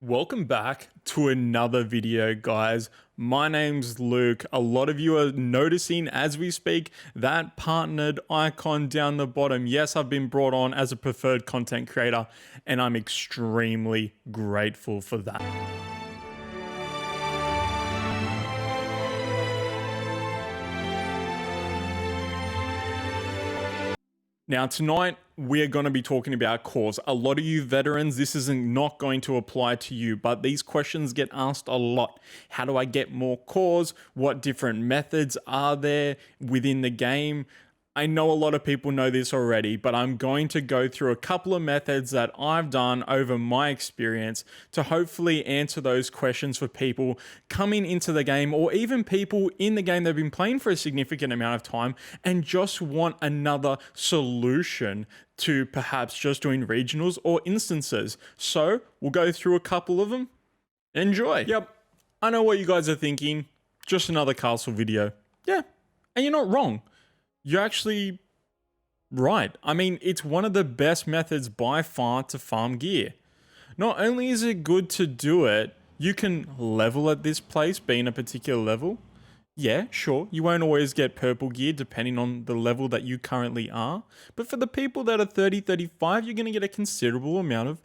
Welcome back to another video, guys. My name's Luke. A lot of you are noticing as we speak that partnered icon down the bottom. Yes, I've been brought on as a preferred content creator, and I'm extremely grateful for that. Now, tonight, we're going to be talking about cores. A lot of you veterans, this isn't not going to apply to you, but these questions get asked a lot. How do I get more cores? What different methods are there within the game? I know a lot of people know this already, but I'm going to go through a couple of methods that I've done over my experience to hopefully answer those questions for people coming into the game, or even people in the game that have been playing for a significant amount of time and just want another solution to perhaps just doing regionals or instances. So we'll go through a couple of them. Enjoy. Yep, I know what you guys are thinking. Just another castle video. Yeah, and you're not wrong. You're actually right. I mean, it's one of the best methods by far to farm gear. Not only is it good to do it, you can level at this place, being a particular level. Yeah, sure, you won't always get purple gear depending on the level that you currently are. But for the people that are 30, 35, you're going to get a considerable amount of,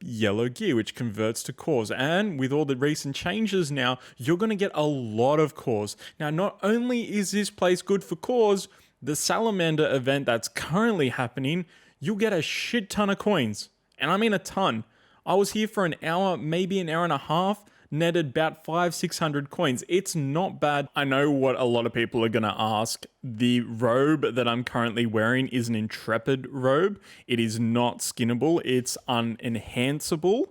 yellow gear, which converts to cores. And with all the recent changes now, you're going to get a lot of cores. Now, not only is this place good for cores, the Salamander event that's currently happening, you'll get a shit ton of coins. And I mean a ton. I was here for an hour, maybe an hour and a half, netted about 500-600 coins. It's not bad. I know what a lot of people are going to ask. The robe that I'm currently wearing is an Intrepid robe. It is not skinnable. It's unenhanceable.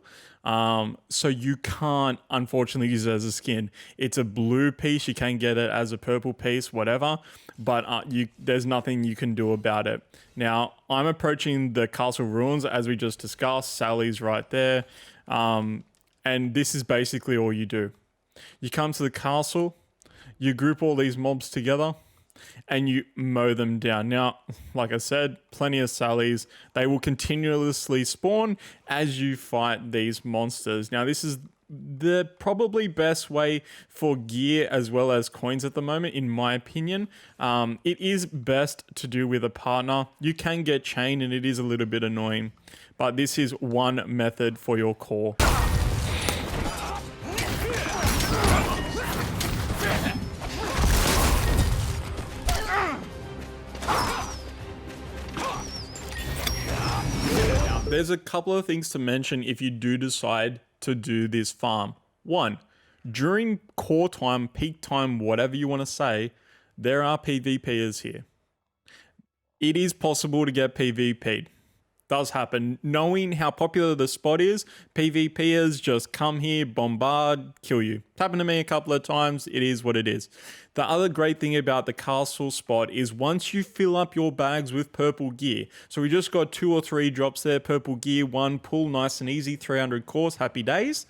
So you can't, unfortunately, use it as a skin. It's a blue piece. You can get it as a purple piece, whatever. But there's nothing you can do about it. Now, I'm approaching the Castle Ruins, as we just discussed. Sally's right there. And this is basically all you do. You come to the castle, you group all these mobs together, and you mow them down. Now, like I said, plenty of Sallys. They will continuously spawn as you fight these monsters. Now, this is the probably best way for gear as well as coins at the moment, in my opinion. It is best to do with a partner. You can get chained, and it is a little bit annoying. But this is one method for your core. There's a couple of things to mention if you do decide to do this farm. One, during core time, peak time, whatever you want to say, there are PvPers here. It is possible to get PvP'd. Does happen. Knowing how popular the spot is, PvPers just come here, bombard, kill you. It's happened to me a couple of times. It is what it is. The other great thing about the castle spot is once you fill up your bags with purple gear, so we just got 2 or 3 drops there, purple gear, 1 pull, nice and easy, 300 cores, happy days,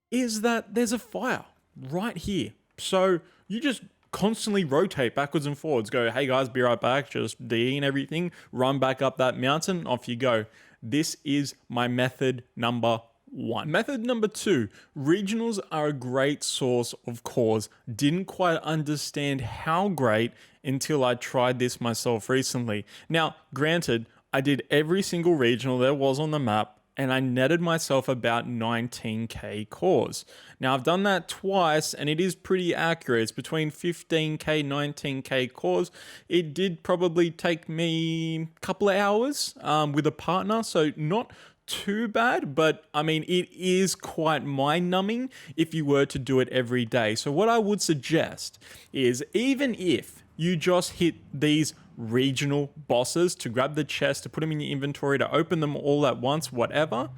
is that there's a fire right here. So you just constantly rotate backwards and forwards, go, hey guys, be right back, just DE and everything, run back up that mountain, off you go. This is my method number 1. Method number 2, regionals are a great source of cores. Didn't quite understand how great until I tried this myself recently. Now, granted, I did every single regional there was on the map, and I netted myself about 19k cores. Now, I've done that twice, and it is pretty accurate. It's between 15k, 19k cores. It did probably take me a couple of hours with a partner, so not too bad, but I mean, it is quite mind-numbing if you were to do it every day. So what I would suggest is, even if you just hit these regional bosses to grab the chest, to put them in your inventory, to open them all at once, whatever,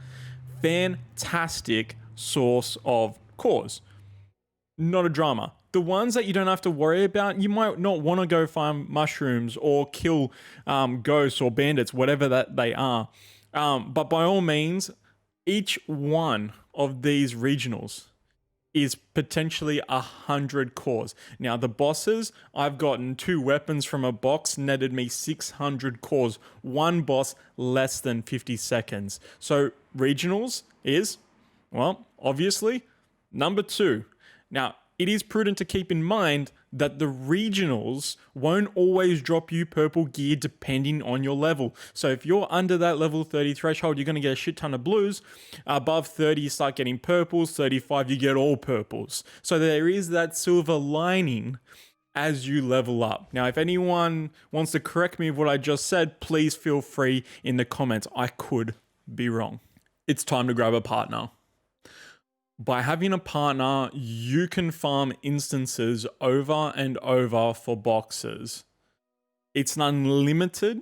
fantastic source of cores. Not a drama. The ones that you don't have to worry about, you might not want to go farm mushrooms or kill ghosts or bandits, whatever that they are. But by all means, each one of these regionals is potentially 100 cores. Now, the bosses, I've gotten 2 weapons from a box, netted me 600 cores. One boss, less than 50 seconds. So regionals is Well, obviously, number 2. Now, it is prudent to keep in mind that the regionals won't always drop you purple gear depending on your level. So if you're under that level 30 threshold, you're going to get a shit ton of blues. Above 30, you start getting purples. 35, you get all purples. So there is that silver lining as you level up. Now, if anyone wants to correct me of what I just said, please feel free in the comments. I could be wrong. It's time to grab a partner. By having a partner, you can farm instances over and over for boxes. It's unlimited.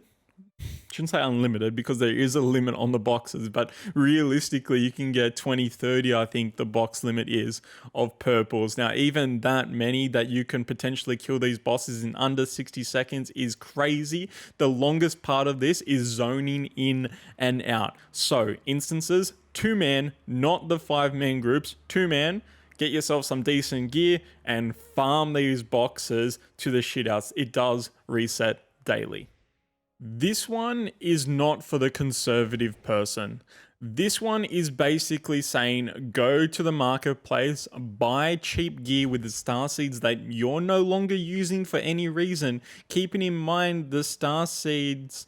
Shouldn't say unlimited because there is a limit on the boxes, but realistically you can get 20, 30, I think the box limit is, of purples. Now, even that many that you can potentially kill these bosses in under 60 seconds is crazy. The longest part of this is zoning in and out. So instances, 2-man, not the 5-man groups, 2-man, get yourself some decent gear and farm these boxes to the shitouts. It does reset daily. This one is not for the conservative person. This one is basically saying go to the marketplace, buy cheap gear with the star seeds that you're no longer using for any reason, keeping in mind the star seeds.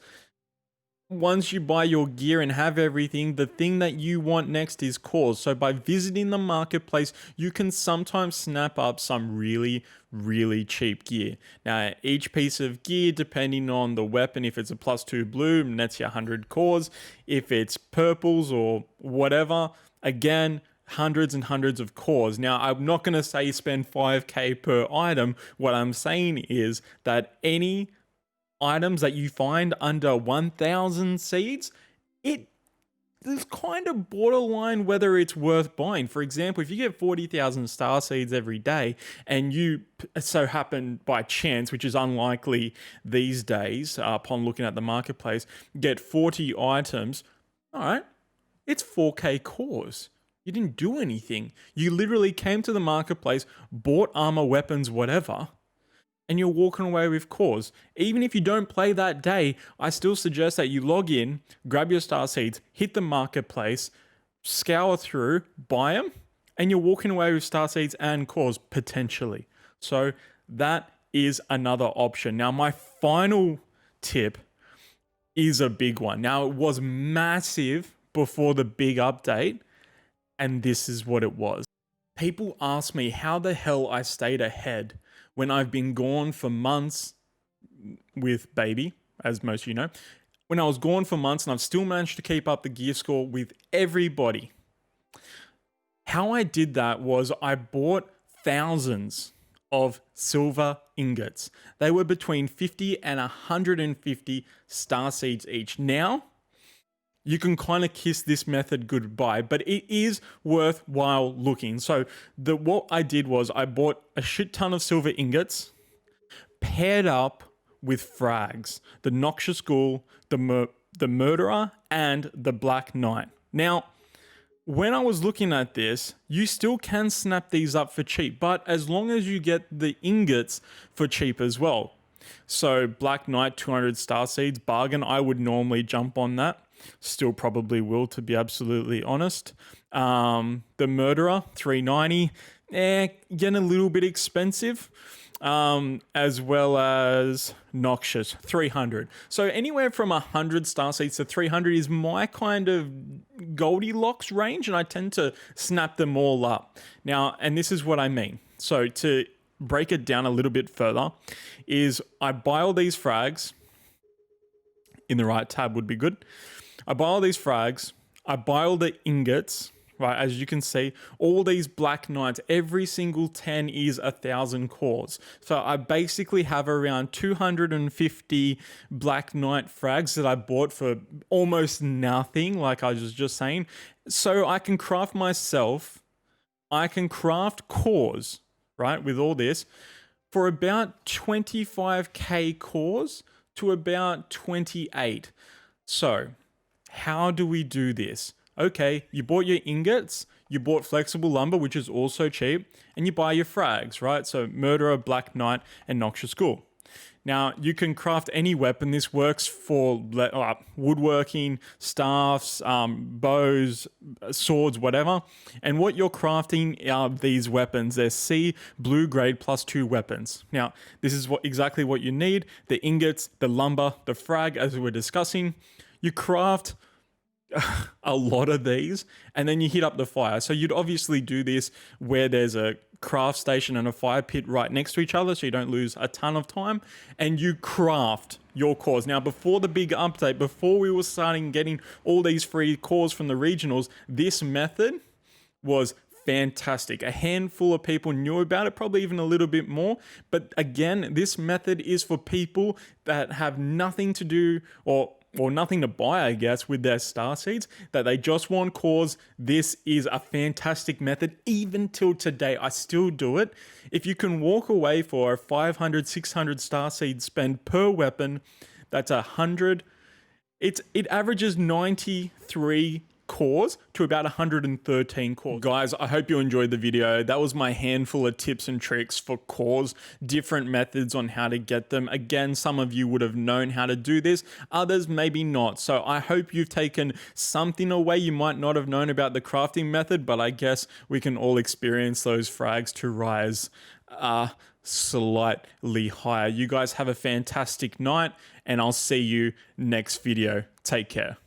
Once you buy your gear and have everything, the thing that you want next is cores. So by visiting the marketplace, you can sometimes snap up some really, really cheap gear. Now, each piece of gear, depending on the weapon, if it's a +2 blue, nets you 100 cores. If it's purples or whatever, again, hundreds and hundreds of cores. Now, I'm not going to say spend 5k per item. What I'm saying is that any items that you find under 1,000 seeds, it is kind of borderline whether it's worth buying. For example, if you get 40,000 star seeds every day and you so happen by chance, which is unlikely these days upon looking at the marketplace, get 40 items, all right, it's 4k cores. You didn't do anything. You literally came to the marketplace, bought armor, weapons, whatever, and you're walking away with cores. Even if you don't play that day, I still suggest that you log in, grab your star seeds, hit the marketplace, scour through, buy them, and you're walking away with star seeds and cores potentially. So that is another option. Now, my final tip is a big one. Now, it was massive before the big update, and this is what it was. People ask me how the hell I stayed ahead when I've been gone for months with baby, as most of you know. When I was gone for months and I've still managed to keep up the gear score with everybody. How I did that was I bought thousands of silver ingots. They were between 50 and 150 star seeds each. Now, you can kind of kiss this method goodbye, but it is worthwhile looking. So what I did was I bought a shit ton of silver ingots, paired up with frags, the Noxious Ghoul, the Murderer, and the Black Knight. Now, when I was looking at this, you still can snap these up for cheap, but as long as you get the ingots for cheap as well. So Black Knight, 200 star seeds, bargain. I would normally jump on that. Still probably will, to be absolutely honest. The Murderer, 390, getting a little bit expensive. As well as Noxious, 300. So anywhere from 100 star seeds to 300 is my kind of Goldilocks range, and I tend to snap them all up. Now, and this is what I mean. So to break it down a little bit further, is I buy all these frags. In the right tab would be good. I buy all these frags, I buy all the ingots, right? As you can see, all these Black Knights, every single 10 is 1,000 cores. So I basically have around 250 Black Knight frags that I bought for almost nothing, like I was just saying. So I can craft cores, right, with all this, for about 25k cores to about 28. So how do we do this? Okay, you bought your ingots, you bought flexible lumber, which is also cheap, and you buy your frags, right? So Murderer, Black Knight, and Noxious Ghoul. Now, you can craft any weapon. This works for woodworking, staffs, bows, swords, whatever. And what you're crafting are these weapons. They're C blue grade +2 weapons. Now, this is exactly what you need. The ingots, the lumber, the frag, as we were discussing. You craft a lot of these and then you hit up the fire. So you'd obviously do this where there's a craft station and a fire pit right next to each other so you don't lose a ton of time, and you craft your cores. Now, before the big update, before we were starting getting all these free cores from the regionals, this method was fantastic. A handful of people knew about it, probably even a little bit more. But again, this method is for people that have nothing to do or nothing to buy, I guess, with their star seeds, that they just want cores. This is a fantastic method. Even till today, I still do it. If you can walk away for a 500, 600 star seed spend per weapon, that's 100. It averages 93 cores to about 113 cores. Guys, I hope you enjoyed the video. That was my handful of tips and tricks for cores, different methods on how to get them. Again, some of you would have known how to do this, others maybe not. So I hope you've taken something away. You might not have known about the crafting method, but I guess we can all experience those frags to rise slightly higher. You guys have a fantastic night, and I'll see you next video. Take care.